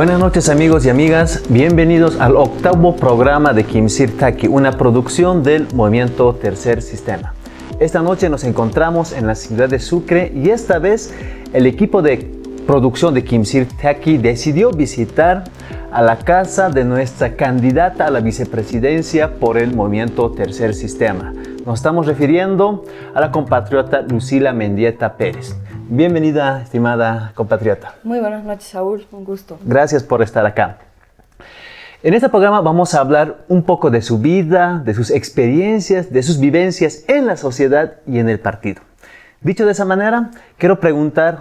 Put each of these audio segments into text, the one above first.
Buenas noches amigos y amigas, bienvenidos al octavo programa de Kimsir Taki, una producción del movimiento Tercer Sistema. Esta noche nos encontramos en la ciudad de Sucre y esta vez el equipo de producción de Kimsir Taki decidió visitar a la casa de nuestra candidata a la vicepresidencia por el movimiento Tercer Sistema. Nos estamos refiriendo a la compatriota Lucila Mendieta Pérez. Bienvenida, estimada compatriota. Muy buenas noches, Saúl. Un gusto. Gracias por estar acá. En este programa vamos a hablar un poco de su vida, de sus experiencias, de sus vivencias en la sociedad y en el partido. Dicho de esa manera, quiero preguntar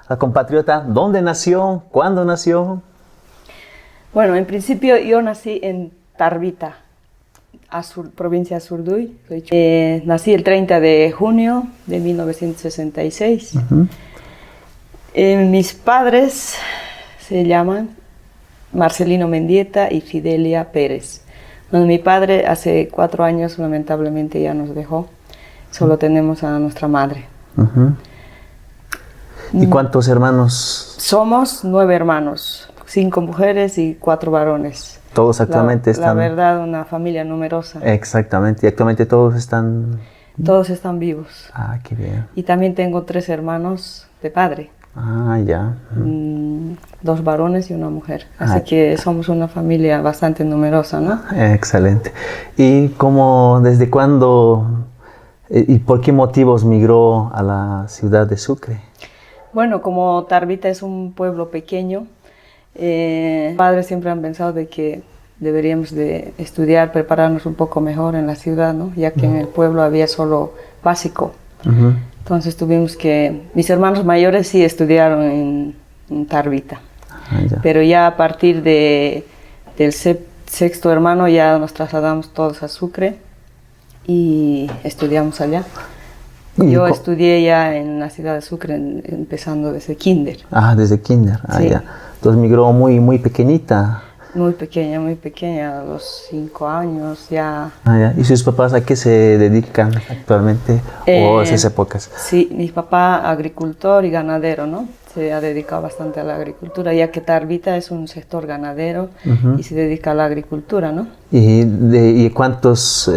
a la compatriota, ¿dónde nació? ¿Cuándo nació? Bueno, en principio yo nací en Tarbita, provincia de Azurduy. Nací el 30 de junio de 1966. Mis padres se llaman Marcelino Mendieta y Fidelia Pérez. Bueno, mi padre hace 4 años lamentablemente ya nos dejó. Solo tenemos a nuestra madre. ¿Y cuántos hermanos? Somos 9 hermanos, 5 mujeres y 4 varones. Todos actualmente están... La verdad, una familia numerosa. Exactamente, y actualmente todos están... Todos están vivos. Ah, qué bien. Y también tengo 3 hermanos de padre. Ah, ya. 2 varones y una mujer. Así que somos una familia bastante numerosa, ¿no? Excelente. ¿Y desde cuándo y por qué motivos migró a la ciudad de Sucre? Bueno, como Tarbita es un pueblo pequeño, mis padres siempre han pensado de que deberíamos de estudiar, prepararnos un poco mejor en la ciudad, ¿no? Ya que en el pueblo había solo básico. Entonces mis hermanos mayores sí estudiaron en Tarbita. Pero ya a partir del sexto hermano ya nos trasladamos todos a Sucre y estudiamos allá. Yo estudié ya en la ciudad de Sucre, empezando desde kinder. Ah, desde kinder. Sí. Ya. Entonces migró muy pequeñita. Muy pequeña, a los 5 años ya. Ya. ¿Y sus papás a qué se dedican actualmente o esas épocas? Sí, mi papá agricultor y ganadero, ¿no? Se ha dedicado bastante a la agricultura, ya que Tarbita es un sector ganadero y se dedica a la agricultura, ¿no? ¿Y a cuántas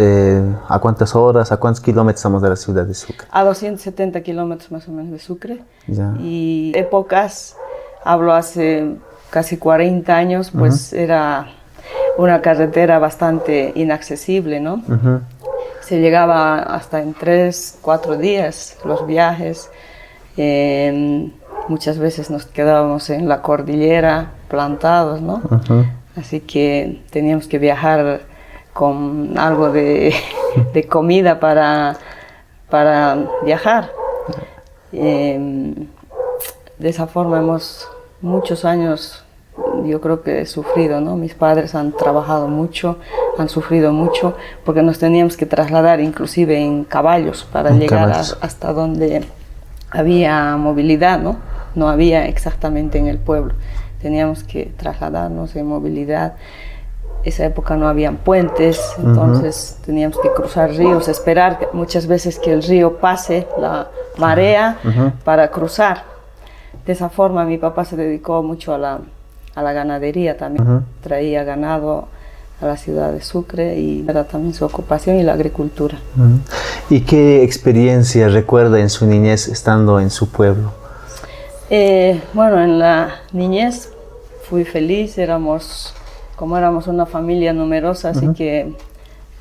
horas, a cuántos kilómetros estamos de la ciudad de Sucre? A 270 kilómetros más o menos de Sucre. Ya. Y épocas, hablo hace casi 40 años, pues era una carretera bastante inaccesible, ¿no? Se llegaba hasta en 3-4 días los viajes. Muchas veces nos quedábamos en la cordillera plantados, ¿no? Así que teníamos que viajar con algo de comida para viajar. De esa forma muchos años, yo creo que he sufrido, ¿no? Mis padres han trabajado mucho, han sufrido mucho, porque nos teníamos que trasladar inclusive en caballos para llegar hasta donde había movilidad, ¿no? No había exactamente en el pueblo. Teníamos que trasladarnos en movilidad. Esa época no habían puentes, entonces teníamos que cruzar ríos, esperar muchas veces que el río pase la marea para cruzar. De esa forma mi papá se dedicó mucho a la ganadería también. Traía ganado a la ciudad de Sucre y era también su ocupación y la agricultura. ¿Y qué experiencia recuerda en su niñez estando en su pueblo? Bueno, en la niñez fui feliz, como éramos una familia numerosa, así que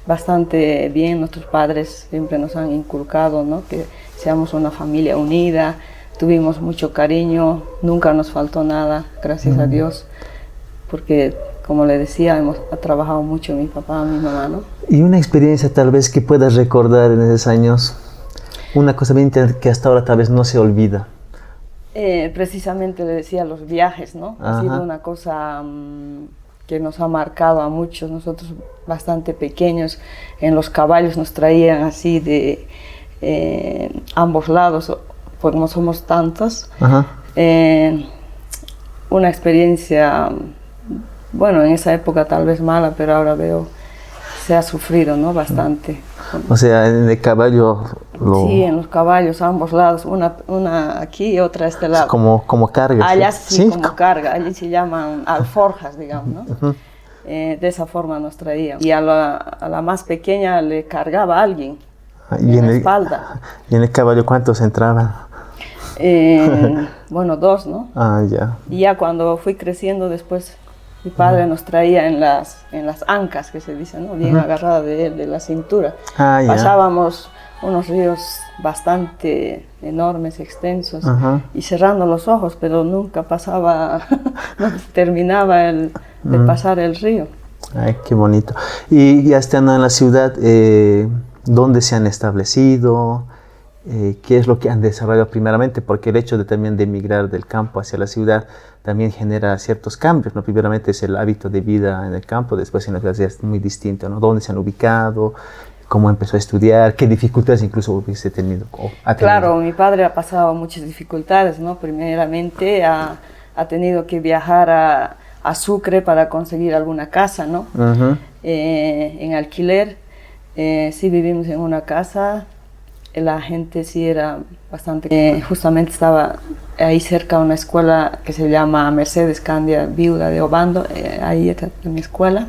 bastante bien. Nuestros padres siempre nos han inculcado, ¿no? Que seamos una familia unida. Tuvimos mucho cariño, nunca nos faltó nada, gracias a Dios, porque como le decía, ha trabajado mucho mi papá, mi mamá, ¿no? ¿Y una experiencia tal vez que puedas recordar en esos años? Una cosa bien que hasta ahora tal vez no se olvida. Precisamente le decía los viajes, ¿no? Ha sido una cosa que nos ha marcado a muchos, nosotros bastante pequeños, en los caballos nos traían así de ambos lados, porque no somos tantos. Una experiencia, bueno, en esa época tal vez mala, pero ahora veo se ha sufrido, ¿no? Bastante. O sea, en el caballo Sí, en los caballos, a ambos lados, una aquí y otra a este lado. Como carga. Allá sí, como carga, allí se llaman alforjas, digamos, ¿no? De esa forma nos traían. Y a la más pequeña le cargaba a alguien en la espalda. ¿Y en el caballo cuántos entraban? Bueno, 2, ¿no? Ah, ya. Y ya cuando fui creciendo después, mi padre nos traía en las ancas, que se dice, ¿no? Bien agarrada de él, de la cintura. Ah, ya. Pasábamos unos ríos bastante enormes, extensos, y cerrando los ojos, pero nunca pasaba, no terminaba de pasar el río. Ay, qué bonito. Y ya estando en la ciudad, ¿dónde se han establecido? ¿Qué es lo que han desarrollado primeramente? Porque el hecho también de emigrar del campo hacia la ciudad también genera ciertos cambios, ¿no? Primeramente es el hábito de vida en el campo, después en la ciudad es muy distinto, ¿no? ¿Dónde se han ubicado? ¿Cómo empezó a estudiar? ¿Qué dificultades incluso hubiese tenido? Claro, mi padre ha pasado muchas dificultades, ¿no? Primeramente ha tenido que viajar a Sucre para conseguir alguna casa, ¿no? En alquiler. Sí vivimos en una casa, la gente sí era bastante... justamente estaba ahí cerca una escuela que se llama Mercedes Candia Viuda de Obando, ahí está mi escuela.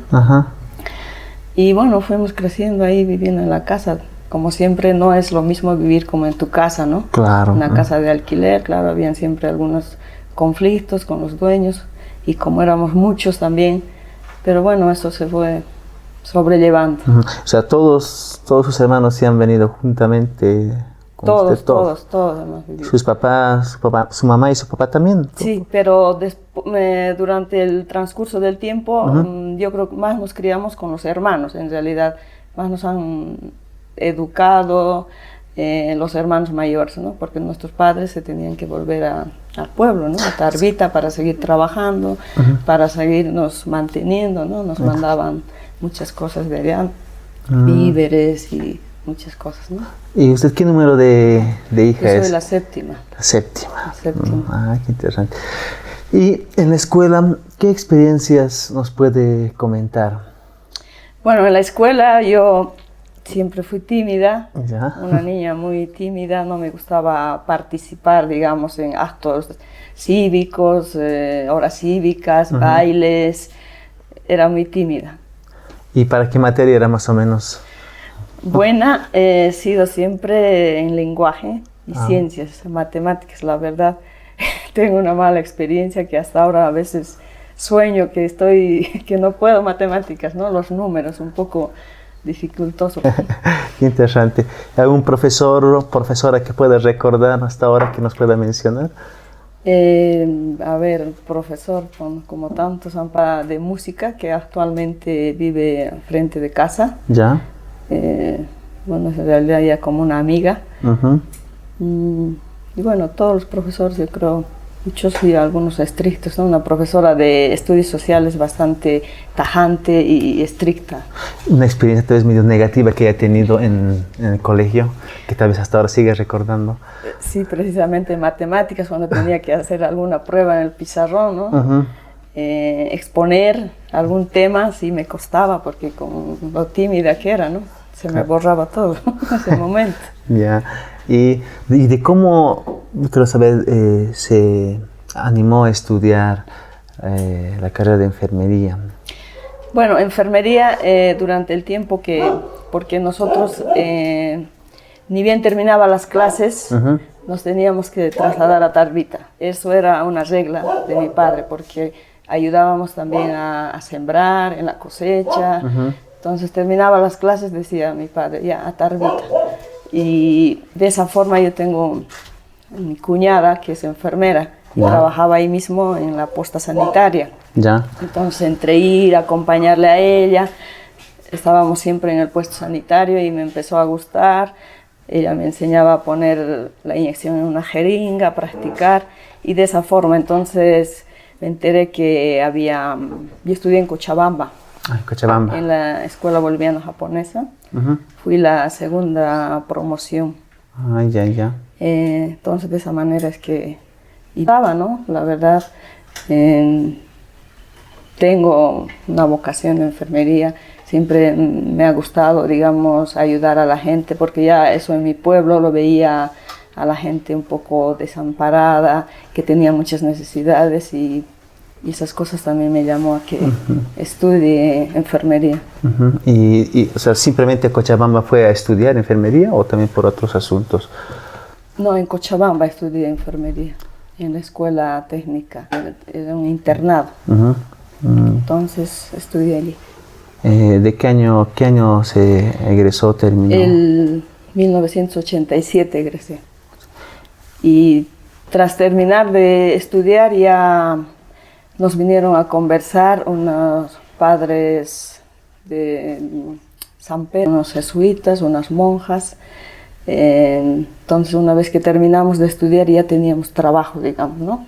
Y bueno, fuimos creciendo ahí, viviendo en la casa. Como siempre, no es lo mismo vivir como en tu casa, ¿no? Claro. Una casa de alquiler, claro, habían siempre algunos conflictos con los dueños, y como éramos muchos también, pero bueno, eso se fue sobrellevando. O sea, todos sus hermanos se han venido juntamente con usted, todos hemos vivido. Sus papás, su mamá y su papá también. Sí, pero durante el transcurso del tiempo, yo creo que más nos criamos con los hermanos, en realidad, más nos han educado los hermanos mayores, ¿no? Porque nuestros padres se tenían que volver al pueblo, ¿no? A Tarbita para seguir trabajando, para seguirnos manteniendo, ¿no? Nos mandaban muchas cosas de allá, víveres y muchas cosas, ¿no? ¿Y usted qué número de hija es? Yo soy la séptima. La séptima. La séptima. Ah, qué interesante. Y en la escuela, ¿qué experiencias nos puede comentar? Bueno, en la escuela yo siempre fui tímida, ¿Ya? Una niña muy tímida, no me gustaba participar, digamos, en actos cívicos, horas cívicas, bailes, era muy tímida. ¿Y para qué materia era más o menos? Buena, he sido siempre en lenguaje y ciencias, matemáticas, la verdad. Tengo una mala experiencia que hasta ahora a veces sueño que no puedo matemáticas, ¿no? Los números, un poco dificultoso. Qué interesante. ¿Algún profesor o profesora que pueda recordar hasta ahora que nos pueda mencionar? A ver, profesor, como tantos, de música que actualmente vive frente de casa. ¿Ya? Bueno, en realidad ya como una amiga. Y bueno, todos los profesores, yo creo, muchos y algunos estrictos, ¿no? Una profesora de estudios sociales bastante tajante y estricta. Una experiencia tal vez medio negativa que haya tenido en el colegio, que tal vez hasta ahora sigue recordando. Sí, precisamente en matemáticas, cuando tenía que hacer alguna prueba en el pizarrón, ¿no? Exponer algún tema sí me costaba, porque con lo tímida que era, ¿no? Se me borraba todo en ese momento. Ya. Y de cómo, quiero saber, se animó a estudiar la carrera de enfermería. Bueno, enfermería durante el tiempo porque nosotros ni bien terminaba las clases, nos teníamos que trasladar a Tarbita. Eso era una regla de mi padre, porque ayudábamos también a sembrar en la cosecha. Entonces terminaba las clases, decía mi padre, ya a Tarbita. Y de esa forma yo tengo mi cuñada que es enfermera y trabajaba ahí mismo en la posta sanitaria. Ya. Entonces entre ir a acompañarle a ella, estábamos siempre en el puesto sanitario y me empezó a gustar. Ella me enseñaba a poner la inyección en una jeringa, a practicar, y de esa forma entonces me enteré que yo estudié en Cochabamba. Cochabamba. En la escuela boliviana japonesa. Fui la segunda promoción. Ya. Entonces de esa manera es que iba, ¿no? La verdad, tengo una vocación de enfermería. Siempre me ha gustado, digamos, ayudar a la gente, porque ya eso en mi pueblo lo veía a la gente un poco desamparada, que tenía muchas necesidades y esas cosas también me llamó a que estudie enfermería. O sea, ¿simplemente Cochabamba fue a estudiar enfermería o también por otros asuntos? No, en Cochabamba estudié enfermería, en la escuela técnica, era un internado. Entonces estudié allí. ¿De qué año se egresó, terminó? El 1987 egresé. Y tras terminar de estudiar ya nos vinieron a conversar unos padres de San Pedro, unos jesuitas, unas monjas. Entonces una vez que terminamos de estudiar ya teníamos trabajo, digamos, ¿no?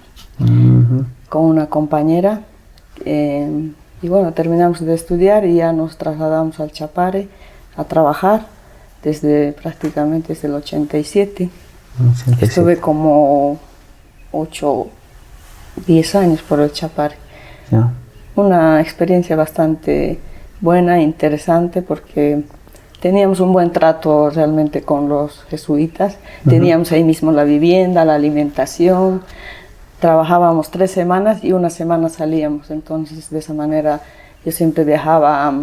Con una compañera. Y bueno, terminamos de estudiar y ya nos trasladamos al Chapare a trabajar prácticamente desde el 87. Estuve como 8, 10 años por el Chapare. Yeah. Una experiencia bastante buena, interesante, porque teníamos un buen trato realmente con los jesuitas. Teníamos ahí mismo la vivienda, la alimentación. Trabajábamos 3 semanas y una semana salíamos. Entonces, de esa manera, yo siempre viajaba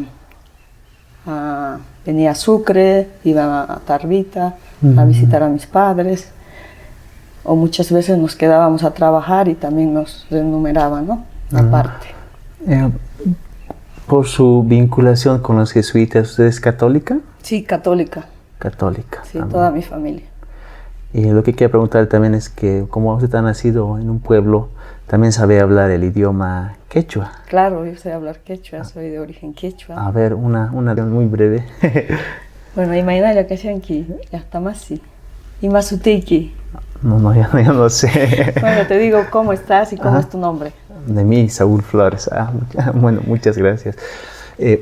venía a Sucre, iba a Tarbita a visitar a mis padres, o muchas veces nos quedábamos a trabajar y también nos remuneraban, ¿no? Aparte. ¿Por su vinculación con los jesuitas, usted es católica? Sí, católica. Católica. Sí, toda mi familia. Y lo que quiero preguntar también es que, como usted ha nacido en un pueblo, también sabe hablar el idioma quechua. Claro, yo sé hablar quechua, soy de origen quechua. A ver, una muy breve. Bueno, imagínate que sean aquí, hasta más sí. Y Masutiki. No, ya no sé. Bueno, te digo cómo estás y cómo es tu nombre. De mí, Saúl Flores. Bueno, muchas gracias.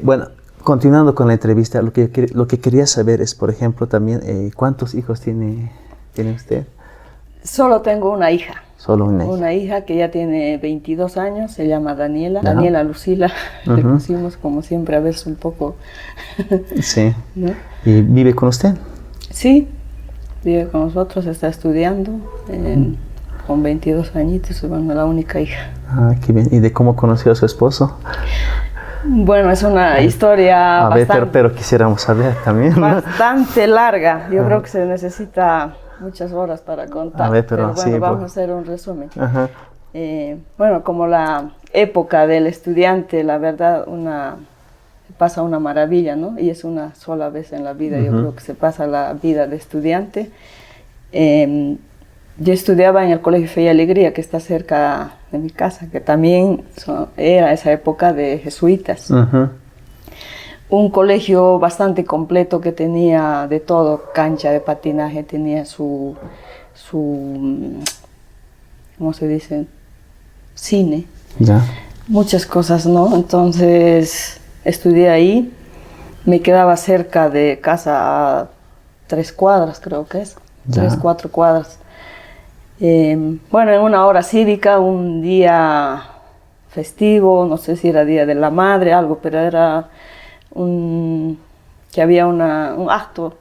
Bueno, continuando con la entrevista, lo que quería saber es, por ejemplo, también, ¿cuántos hijos tiene usted? Solo tengo una hija. Solo una hija. Una hija que ya tiene 22 años, se llama Daniela. Ajá. Daniela Lucila, le pusimos como siempre a veces un poco. Sí. ¿No? ¿Y vive con usted? Sí, vive con nosotros, está estudiando con 22 añitos, bueno, la única hija. Ah, qué bien. ¿Y de cómo conoció a su esposo? Bueno, es una historia pero quisiéramos saber también. Bastante larga. Yo creo que se necesita muchas horas para contar. Pero bueno, sí, vamos a hacer un resumen. Bueno, como la época del estudiante, la verdad, pasa una maravilla, ¿no? Y es una sola vez en la vida, yo creo que se pasa la vida de estudiante. Yo estudiaba en el Colegio Fe y Alegría, que está cerca de mi casa, que también era esa época de jesuitas. Un colegio bastante completo que tenía de todo, cancha de patinaje, tenía su ¿cómo se dice? Cine. Ya. Muchas cosas, ¿no? Entonces estudié ahí, me quedaba cerca de casa a 3 cuadras, creo que es, 3, 4 cuadras. Bueno, en una hora cívica, un día festivo, no sé si era Día de la Madre, algo, pero era que había un acto,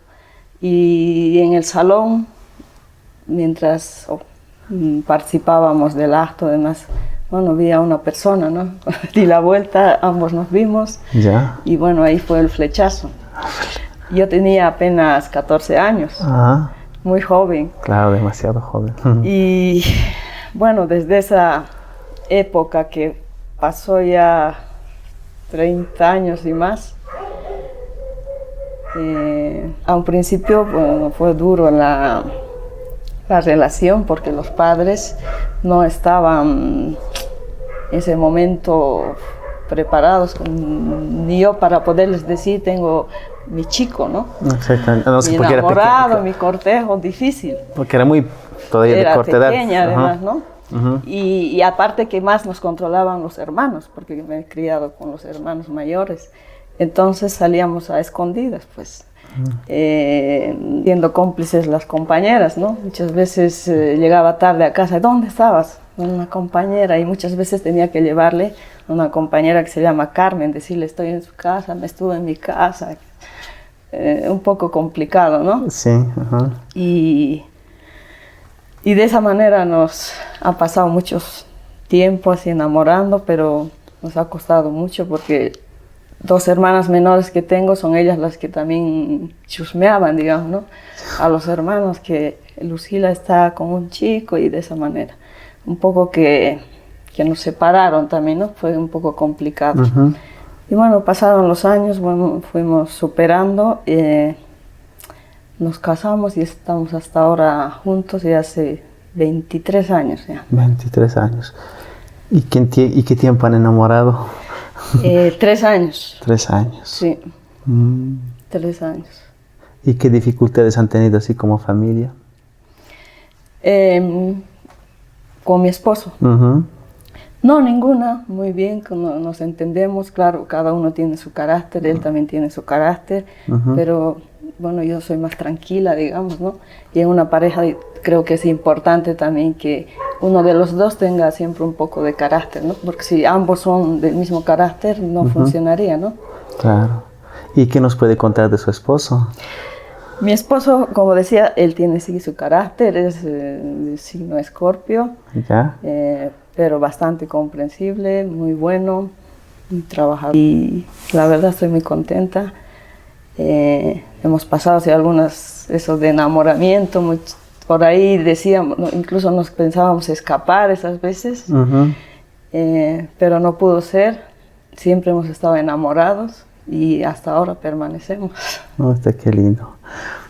y en el salón, mientras participábamos del acto, además, bueno, vi a una persona, ¿no? Di la vuelta, ambos nos vimos, y bueno, ahí fue el flechazo. Yo tenía apenas 14 años. Muy joven. Claro, demasiado joven. Y bueno, desde esa época que pasó ya 30 años y más, a un principio, bueno, fue duro la relación, porque los padres no estaban en ese momento preparados, ni yo para poderles decir, tengo mi chico, ¿no? Exactamente. No sé, mi enamorado, mi cortejo, difícil. Porque era todavía de corta edad. Era pequeña, además, ¿no? Y aparte que más nos controlaban los hermanos, porque me he criado con los hermanos mayores. Entonces salíamos a escondidas, pues, siendo cómplices las compañeras, ¿no? Muchas veces llegaba tarde a casa, ¿dónde estabas? con una compañera y muchas veces tenía que llevarle a una compañera que se llama Carmen, decirle estoy en su casa, me estuve en mi casa. Un poco complicado, ¿no? Sí. Ajá. Y de esa manera nos ha pasado muchos tiempos así enamorando, pero nos ha costado mucho porque 2 hermanas menores que tengo son ellas las que también chusmeaban, digamos, ¿no? A los hermanos que Lucila está con un chico y de esa manera. Un poco que nos separaron también, ¿no? Fue un poco complicado. Uh-huh. Y bueno, pasaron los años, bueno, fuimos superando, nos casamos y estamos hasta ahora juntos y hace 23 años ya. 23 años. ¿Y qué tiempo han enamorado? 3 años. 3 años. Sí, 3 años. ¿Y qué dificultades han tenido así como familia? Con mi esposo. Uh-huh. No, ninguna, muy bien, nos entendemos, claro, cada uno tiene su carácter, él también tiene su carácter, pero bueno, yo soy más tranquila, digamos, ¿no? Y en una pareja creo que es importante también que uno de los dos tenga siempre un poco de carácter, ¿no? Porque si ambos son del mismo carácter, no funcionaría, ¿no? Claro. ¿Y qué nos puede contar de su esposo? Mi esposo, como decía, él tiene sí su carácter, es de signo Escorpio. ¿Ya? Pero bastante comprensible, muy bueno, muy trabajador. Y la verdad estoy muy contenta. Hemos pasado así, eso de enamoramiento, por ahí decíamos, incluso nos pensábamos escapar esas veces, pero no pudo ser. Siempre hemos estado enamorados y hasta ahora permanecemos. Oh, está qué lindo.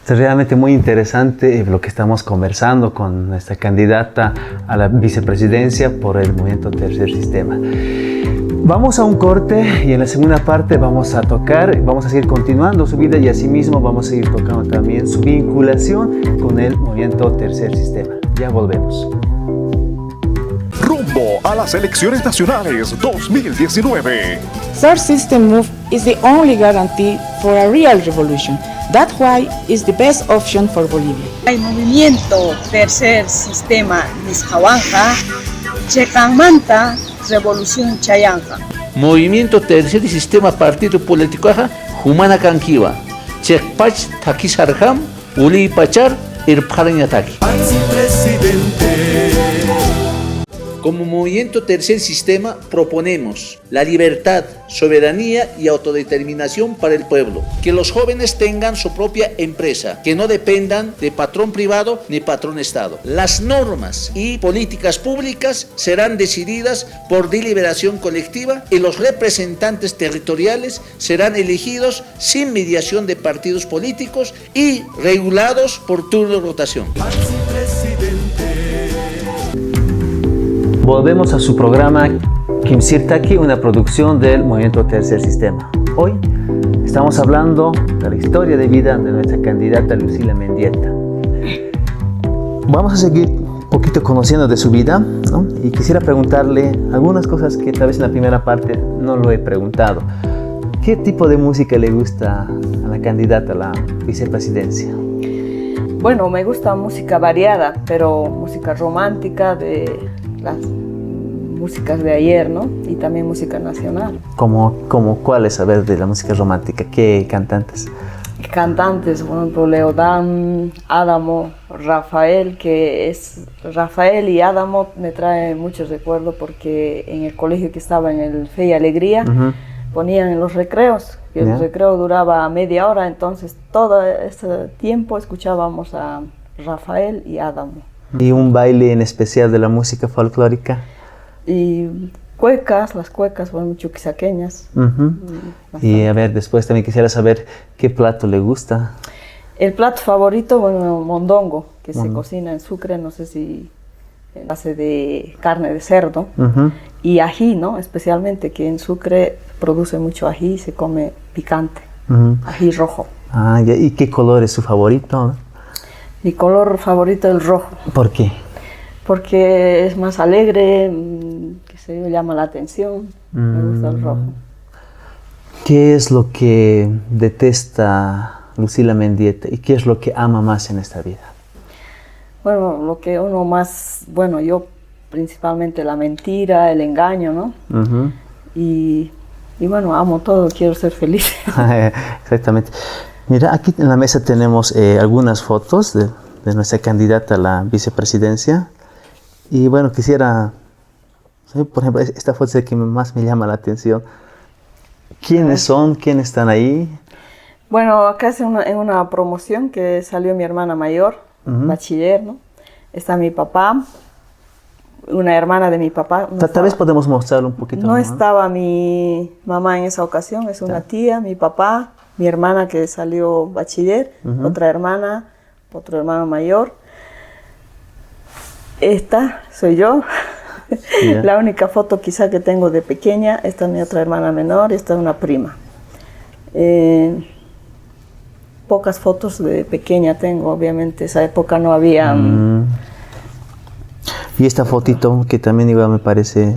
Es realmente muy interesante lo que estamos conversando con nuestra candidata a la vicepresidencia por el Movimiento Tercer Sistema. Vamos a un corte y en la segunda parte vamos a seguir continuando su vida y asimismo vamos a seguir tocando también su vinculación con el Movimiento Tercer Sistema. Ya volvemos. Rumbo a las elecciones nacionales 2019. Third System Move is the only guarantee for a real revolution. That's why it's the best option for Bolivia. El movimiento Tercer Sistema Nisqahuanqa, Cheqanmanta, Revolución Chayanja. Movimiento Tercer Sistema Partido Político Humana Kankiwa. Cheqpach Takisarham, Uli Pachar, Irparañataki. Como Movimiento Tercer Sistema proponemos la libertad, soberanía y autodeterminación para el pueblo. Que los jóvenes tengan su propia empresa, que no dependan de patrón privado ni patrón Estado. Las normas y políticas públicas serán decididas por deliberación colectiva y los representantes territoriales serán elegidos sin mediación de partidos políticos y regulados por turno de rotación. Volvemos a su programa Kimsirtaki, una producción del Movimiento Tercer Sistema. Hoy estamos hablando de la historia de vida de nuestra candidata Lucila Mendieta. Vamos a seguir un poquito conociendo de su vida, ¿no? Y quisiera preguntarle algunas cosas que tal vez en la primera parte no lo he preguntado. ¿Qué tipo de música le gusta a la candidata a la vicepresidencia? Bueno, me gusta música variada, pero música romántica de las músicas de ayer, ¿no? Y también música nacional. ¿Cómo cuáles, a ver, de la música romántica? ¿Qué cantantes? Cantantes, por ejemplo, Leodán, Adamo, Rafael, Rafael y Adamo me traen muchos recuerdos porque en el colegio que estaba en el Fe y Alegría ponían en los recreos, que el recreo duraba media hora, entonces todo ese tiempo escuchábamos a Rafael y Adamo. ¿Y un baile en especial de la música folclórica? Y cuecas, las cuecas fueron chuquisaqueñas. Y a ver, después también quisiera saber qué plato le gusta. El plato favorito, bueno, mondongo, que se cocina en Sucre, no sé si hace de carne de cerdo. Y ají, ¿no? Especialmente que en Sucre produce mucho ají y se come picante, ají rojo. Ah, ¿y qué color es su favorito? Mi color favorito es el rojo. ¿Por qué? Porque es más alegre, llama la atención, me gusta el rojo. ¿Qué es lo que detesta Lucila Mendieta y qué es lo que ama más en esta vida? Bueno, lo que uno más, yo principalmente la mentira, el engaño, ¿no? Y bueno, amo todo, quiero ser feliz. Exactamente. Mira, aquí en la mesa tenemos algunas fotos de nuestra candidata a la vicepresidencia. Y bueno, quisiera, por ejemplo, esta foto es la que más me llama la atención. ¿Quiénes son? ¿Quiénes están ahí? Bueno, acá es en una promoción que salió mi hermana mayor, bachiller, ¿no? Está mi papá, una hermana de mi papá. Tal vez podemos mostrarlo un poquito No más. estaba mi mamá en esa ocasión, es una tía, mi papá, mi hermana que salió bachiller, otra hermana, otro hermano mayor. Esta soy yo. Yeah. La única foto quizá que tengo de pequeña, esta es mi otra hermana menor, esta es una prima. Pocas fotos de pequeña tengo, obviamente, esa época no había... Y esta fotito que también igual me parece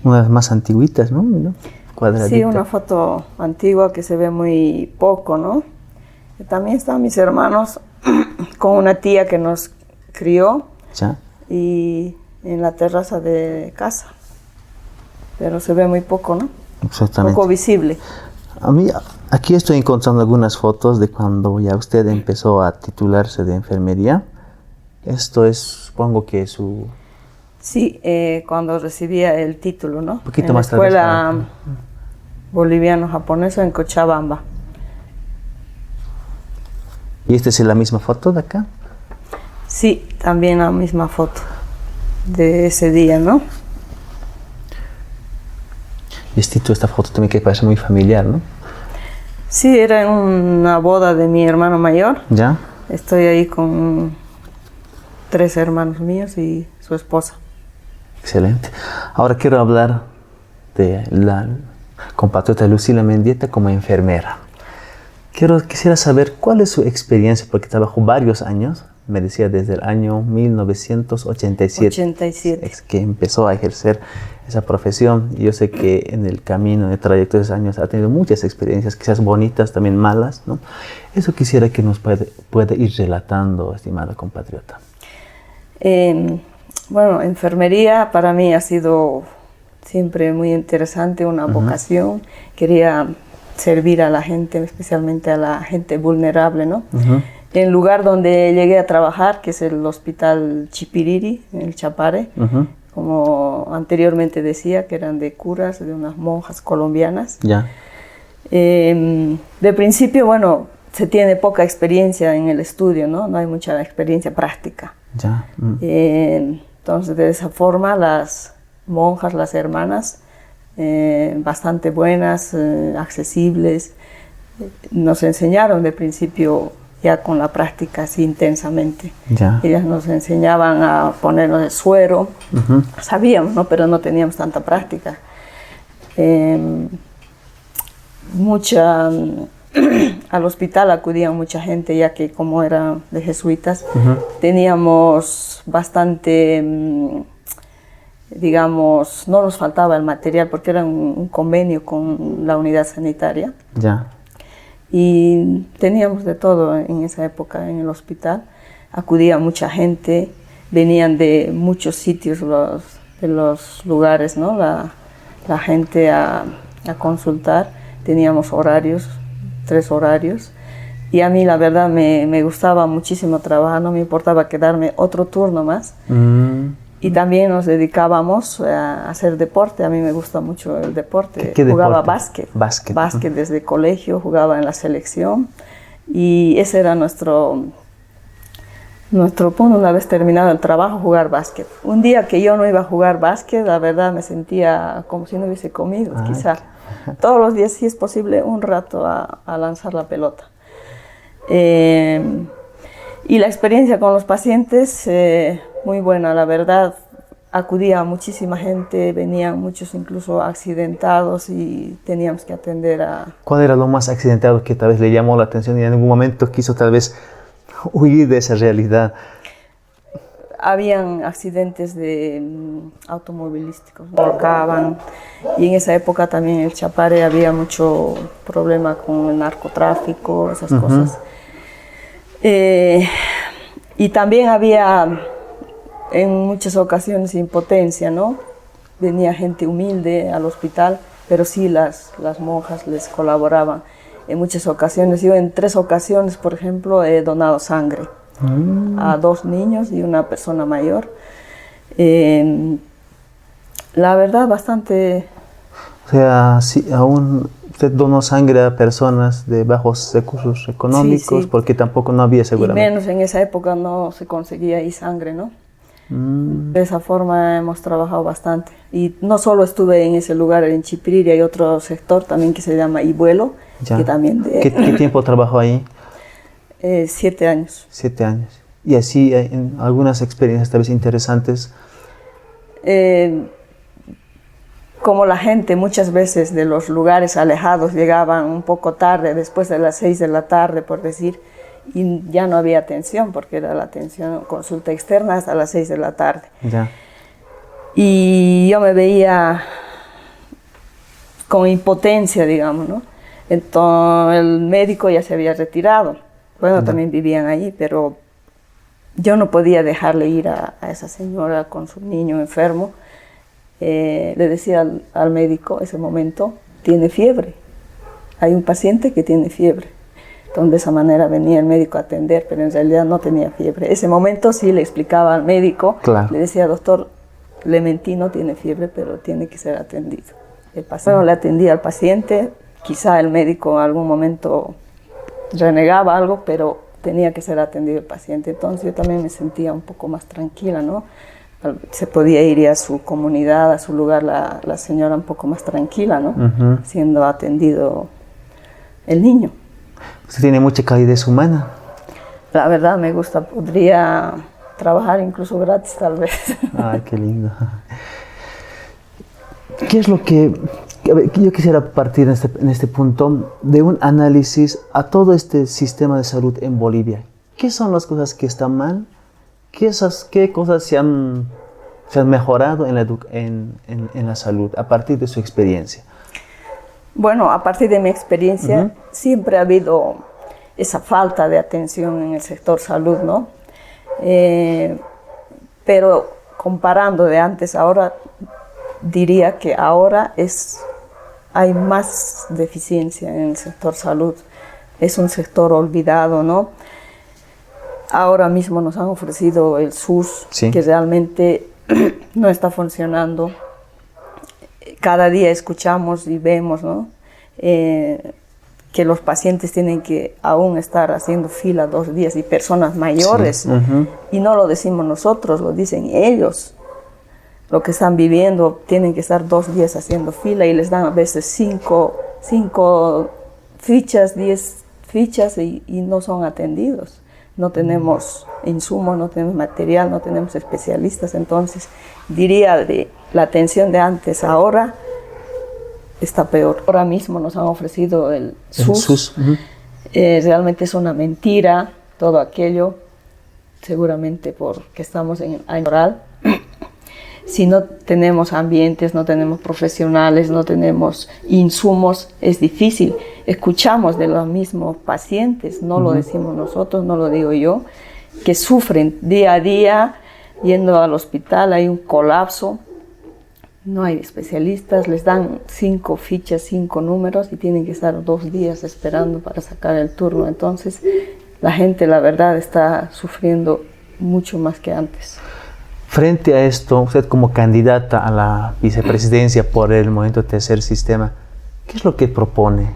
una de las más antiguitas, ¿no? Cuadradita. Sí, una foto antigua que se ve muy poco, ¿no? Y también están mis hermanos con una tía que nos crió. ¿Ya? Y en la terraza de casa, pero se ve muy poco, ¿no? Exactamente. Poco visible. A mí, aquí estoy encontrando algunas fotos de cuando ya usted empezó a titularse de enfermería. Esto es, supongo que su... Sí, cuando recibía el título, ¿no? Un poquito en más la escuela boliviano-japonesa en Cochabamba. ¿Y esta es la misma foto de acá? Sí, también la misma foto de ese día, ¿no? Y esta foto también que parece muy familiar, ¿no? Sí, era en una boda de mi hermano mayor. ¿Ya? Estoy ahí con 3 hermanos míos y su esposa. Excelente. Ahora quiero hablar de la compatriota Lucila Mendieta como enfermera. Quisiera saber cuál es su experiencia, porque trabajó varios años. Me decía desde el año 1987 es que empezó a ejercer esa profesión. Y yo sé que en el camino, en el trayecto de esos años, ha tenido muchas experiencias, quizás bonitas, también malas, ¿no? Eso quisiera que nos pueda ir relatando, estimada compatriota. Bueno, enfermería para mí ha sido siempre muy interesante, una vocación. Quería servir a la gente, especialmente a la gente vulnerable, ¿no? En el lugar donde llegué a trabajar, que es el Hospital Chipiriri, en el Chapare, como anteriormente decía, que eran de curas, de unas monjas colombianas. Ya. De principio, bueno, se tiene poca experiencia en el estudio, ¿no? No hay mucha experiencia práctica. Ya. Entonces, de esa forma, las monjas, las hermanas, bastante buenas, accesibles, nos enseñaron de principio ya con la práctica así intensamente. Ya. Ellas nos enseñaban a ponernos el suero, sabíamos, ¿no? Pero no teníamos tanta práctica. Al hospital acudía mucha gente, ya que como era de jesuitas, teníamos bastante, digamos, no nos faltaba el material porque era un convenio con la unidad sanitaria. Ya. Y teníamos de todo en esa época en el hospital. Acudía mucha gente, venían de muchos sitios de los lugares, ¿no? La gente a consultar. Teníamos horarios, 3 horarios. Y a mí la verdad me gustaba muchísimo trabajar, no me importaba quedarme otro turno más. Y también nos dedicábamos a hacer deporte. A mí me gusta mucho el deporte. ¿Qué jugaba deporte? Básquet desde colegio, jugaba en la selección. Y ese era nuestro punto, una vez terminado el trabajo, jugar básquet. Un día que yo no iba a jugar básquet, la verdad me sentía como si no hubiese comido, quizá. Todos los días, si es posible, un rato a lanzar la pelota. Y la experiencia con los pacientes, muy buena, la verdad. Acudía muchísima gente, venían muchos incluso accidentados y teníamos que atender a... ¿Cuál era lo más accidentado que tal vez le llamó la atención y en algún momento quiso tal vez huir de esa realidad? Habían accidentes automovilísticos, volcaban, y en esa época también en el Chapare había mucho problema con el narcotráfico, esas cosas. Y también había en muchas ocasiones impotencia, ¿no? Venía gente humilde al hospital, pero sí las monjas les colaboraban. En muchas ocasiones, yo en 3 ocasiones, por ejemplo, he donado sangre a 2 niños y una persona mayor. La verdad, bastante... O sea, sí, aún usted donó sangre a personas de bajos recursos económicos, sí. Porque tampoco no había seguramente. Y menos en esa época no se conseguía ahí sangre, ¿no? De esa forma hemos trabajado bastante. Y no solo estuve en ese lugar, en Chipiriri, hay otro sector también que se llama Ibuelo, que también ¿Qué tiempo trabajó ahí? 7 años. 7 años. Y así, en algunas experiencias tal vez interesantes. Como la gente muchas veces de los lugares alejados llegaban un poco tarde, después de las 6 de la tarde, por decir, y ya no había atención, porque era la atención, consulta externa hasta las 6 de la tarde. Ya. Y yo me veía con impotencia, digamos, ¿no? Entonces el médico ya se había retirado. Bueno, también vivían ahí, pero yo no podía dejarle ir a esa señora con su niño enfermo. Le decía al médico ese momento, tiene fiebre. Hay un paciente que tiene fiebre. Entonces de esa manera venía el médico a atender, pero en realidad no tenía fiebre. Ese momento sí le explicaba al médico, le decía, doctor, le mentí, no tiene fiebre, pero tiene que ser atendido. El paciente le atendía al paciente, quizá el médico en algún momento renegaba algo, pero tenía que ser atendido el paciente. Entonces yo también me sentía un poco más tranquila, ¿no? Se podía ir a su comunidad, a su lugar, la señora un poco más tranquila, ¿no? Siendo atendido el niño. Usted tiene mucha calidez humana. La verdad me gusta, podría trabajar incluso gratis tal vez. Ay, qué lindo. ¿Qué es lo que yo quisiera partir en este punto de un análisis a todo este sistema de salud en Bolivia? ¿Qué son las cosas que están mal? ¿Qué cosas se han mejorado en la salud a partir de su experiencia? Bueno, a partir de mi experiencia siempre ha habido esa falta de atención en el sector salud, ¿no? Pero comparando de antes a ahora, diría que ahora hay más deficiencia en el sector salud. Es un sector olvidado, ¿no? Ahora mismo nos han ofrecido el SUS, que realmente no está funcionando. Cada día escuchamos y vemos, ¿no? Que los pacientes tienen que aún estar haciendo fila 2 días y personas mayores. Y no lo decimos nosotros, lo dicen ellos. Lo que están viviendo, tienen que estar 2 días haciendo fila y les dan a veces 5 fichas, 10 fichas y no son atendidos. No tenemos insumos, no tenemos material, no tenemos especialistas. Entonces, diría de la atención de antes a ahora está peor. Ahora mismo nos han ofrecido el SUS. Realmente es una mentira todo aquello, seguramente porque estamos en año oral. Si no tenemos ambientes, no tenemos profesionales, no tenemos insumos, es difícil. Escuchamos de los mismos pacientes, no lo decimos nosotros, no lo digo yo, que sufren día a día yendo al hospital, hay un colapso, no hay especialistas, les dan 5 fichas, 5 números y tienen que estar 2 días esperando para sacar el turno. Entonces, la gente, la verdad, está sufriendo mucho más que antes. Frente a esto, usted como candidata a la vicepresidencia por el Movimiento Tercer Sistema, ¿qué es lo que propone?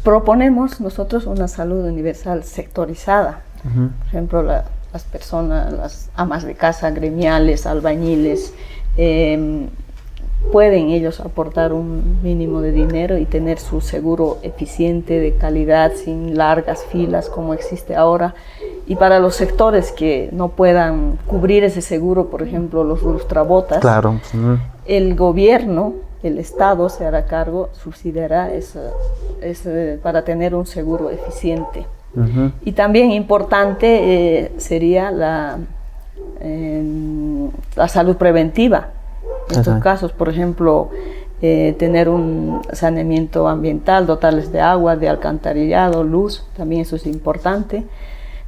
Proponemos nosotros una salud universal sectorizada. Por ejemplo, las personas, las amas de casa, gremiales, albañiles, pueden ellos aportar un mínimo de dinero y tener su seguro eficiente, de calidad, sin largas filas como existe ahora. Y para los sectores que no puedan cubrir ese seguro, por ejemplo, los lustrabotas, el gobierno, el Estado se hará cargo, subsidiará para tener un seguro eficiente. Y también importante sería la salud preventiva. En estos casos, por ejemplo, tener un saneamiento ambiental, dotarles de agua, de alcantarillado, luz, también eso es importante.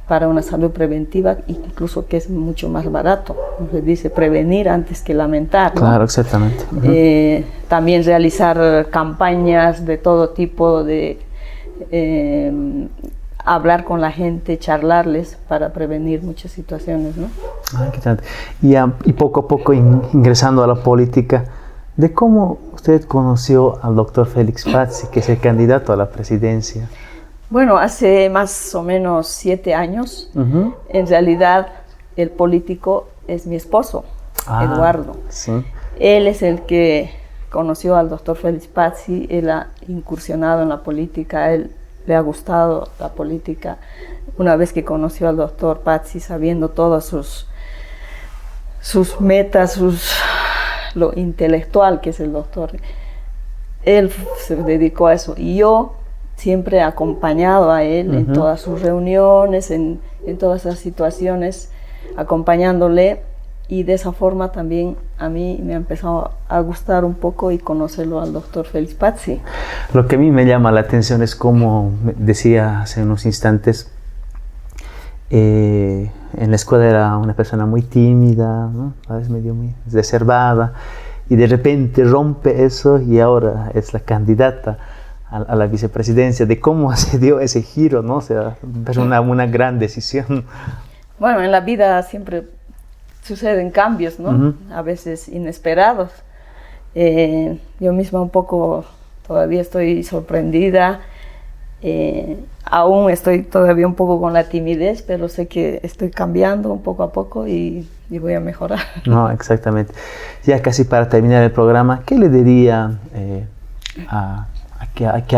para una salud preventiva, incluso que es mucho más barato. Se dice prevenir antes que lamentar, ¿no? Claro, exactamente. También realizar campañas de todo tipo, de hablar con la gente, charlarles para prevenir muchas situaciones, ¿no? Ah, qué tal. Y poco a poco ingresando a la política, ¿de cómo usted conoció al doctor Félix Pazzi, que es el candidato a la presidencia? Bueno, hace más o menos 7 años. En realidad, el político es mi esposo, Eduardo. Sí. Él es el que conoció al doctor Félix Pazzi. Él ha incursionado en la política, a él le ha gustado la política. Una vez que conoció al doctor Pazzi, sabiendo todas sus metas, lo intelectual que es el doctor, él se dedicó a eso. Y yo siempre he acompañado a él en todas sus reuniones, en todas las situaciones, acompañándole, y de esa forma también a mí me ha empezado a gustar un poco y conocerlo al doctor Félix Pazzi. Lo que a mí me llama la atención es, como decía hace unos instantes, en la escuela era una persona muy tímida, ¿no? A veces medio muy reservada, y de repente rompe eso y ahora es la candidata a la vicepresidencia. ¿De cómo se dio ese giro, no? O sea, es una gran decisión. Bueno, en la vida siempre suceden cambios, ¿no? A veces inesperados. Yo misma un poco todavía estoy sorprendida. Aún estoy todavía un poco con la timidez, pero sé que estoy cambiando un poco a poco y voy a mejorar. No, exactamente. Ya casi para terminar el programa, ¿qué le diría a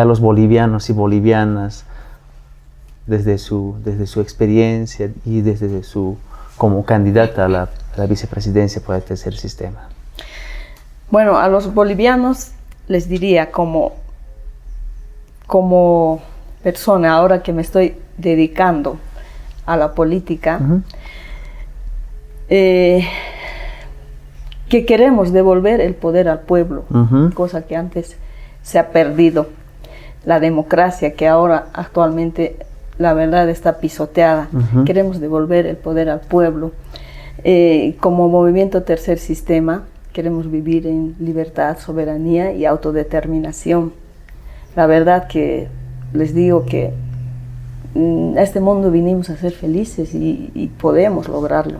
los bolivianos y bolivianas desde su experiencia y desde como candidata a la vicepresidencia por el tercer sistema? Bueno, a los bolivianos les diría, como persona, ahora que me estoy dedicando a la política, que queremos devolver el poder al pueblo, cosa que antes se ha perdido. La democracia, que ahora actualmente la verdad está pisoteada. Queremos devolver el poder al pueblo. Como movimiento Tercer Sistema queremos vivir en libertad, soberanía y autodeterminación. La verdad que les digo que a este mundo vinimos a ser felices y podemos lograrlo.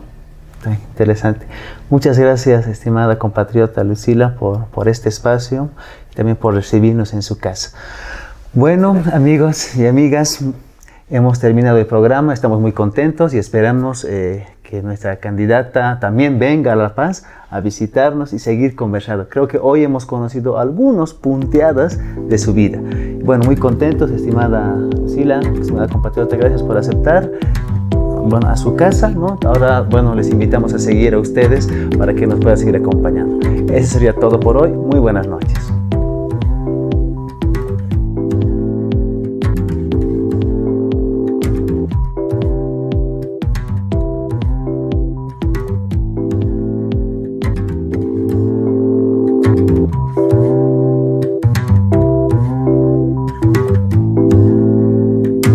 Interesante. Muchas gracias, estimada compatriota Lucila, por este espacio y también por recibirnos en su casa. Bueno, amigos y amigas, hemos terminado el programa, estamos muy contentos y esperamos que nuestra candidata también venga a La Paz a visitarnos y seguir conversando. Creo que hoy hemos conocido algunas punteadas de su vida. Bueno, muy contentos, estimada Lucila, estimada compatriota, gracias por aceptar. Bueno, a su casa, ¿no? Ahora, bueno, les invitamos a seguir a ustedes para que nos puedan seguir acompañando. Eso sería todo por hoy. Muy buenas noches.